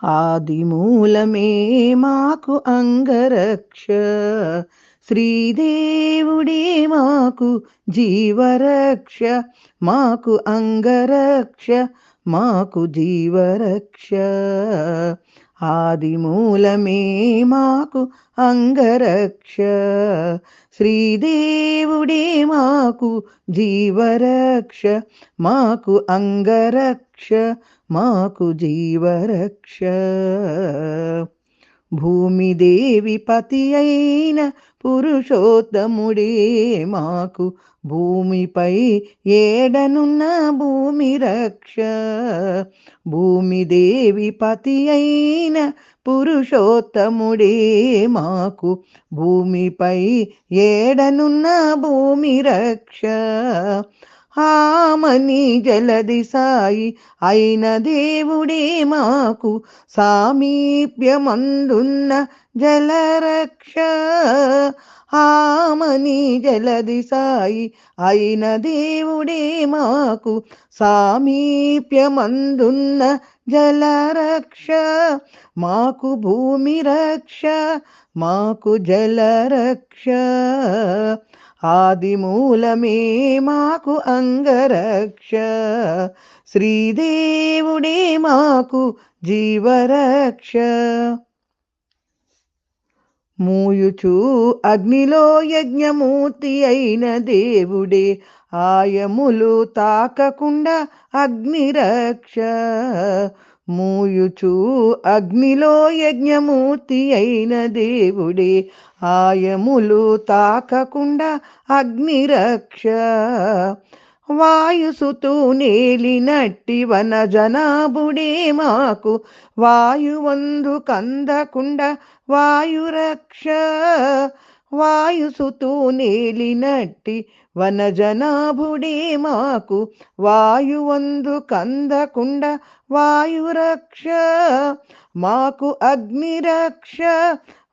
ఆదిమూలమే మాకు అంగరక్ష, శ్రీదేవుడే మాకు జీవరక్ష, మాకు అంగరక్ష, మాకు జీవరక్ష. ఆదిమూలమే మాకు అంగరక్ష, శ్రీదేవుడే మాకు జీవరక్ష, మాకు అంగరక్ష, మాకు జీవరక్ష. భూమిదేవి పతి అయిన పురుషోత్తముడే మాకు భూమిపై ఏడనున్న భూమి రక్ష. భూమిదేవి పతి అయిన పురుషోత్తముడే మాకు భూమిపై ఏడనున్న భూమి రక్ష. ఆమని జలది సాయి అయిన దేవుడే మాకు సామీప్యమందున్న జలరక్ష. ఆమని జలది సాయి అయిన దేవుడే మాకు సామీప్యమందున్న జలరక్ష, మాకు భూమి రక్ష, మాకు జలరక్ష. ఆదిమూలమే మాకు అంగరక్ష, శ్రీదేవుడే మాకు జీవరక్ష. మూయుచు అగ్నిలో యజ్ఞమూర్తి అయిన దేవుడే ఆయములు తాకకుండా అగ్నిరక్ష. మూయుచు అగ్నిలో యజ్ఞమూర్తి అయిన దేవుడే ఆయములు తాకకుండా అగ్నిరక్ష. వాయుసుతూ నేలినట్టి వనజనాభుడే మాకు వాయువందు కందకుండా వాయురక్ష. వాయుసుతూ నేలినట్టి వనజనాభుడే మాకు వాయువందు కందకుండా వాయురక్ష, మాకు అగ్నిరక్ష,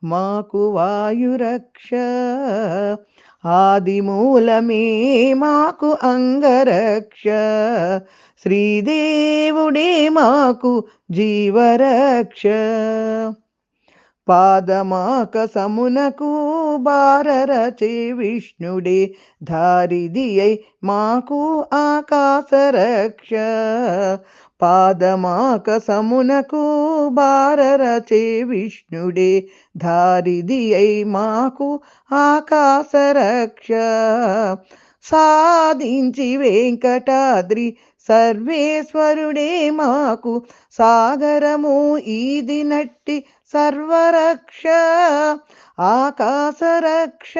మాకు వాయురక్ష. ఆదిమూలమే మాకు అంగరక్ష, శ్రీదేవుడే మాకు జీవరక్ష. పాదమాకసమునకు బారరచే విష్ణుడే ధారిదియై మాకు ఆకాశరక్ష. పాదమాకసమునకు బారరచే విష్ణుడే ధారిదియై మాకు ఆకాశరక్ష. సాధించి వెంకటాద్రి సర్వేశ్వరుడే మాకు సాగరము ఈదినట్టి సర్వరక్ష. ఆకాశరక్ష,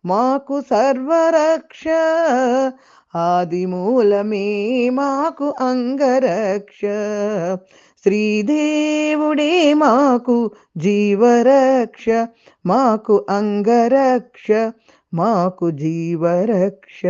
మాకు సర్వరక్ష. ఆదిమూలమే మాకు అంగరక్ష, శ్రీదేవుడే మాకు జీవరక్ష, మాకు అంగరక్ష, మాకు జీవరక్ష.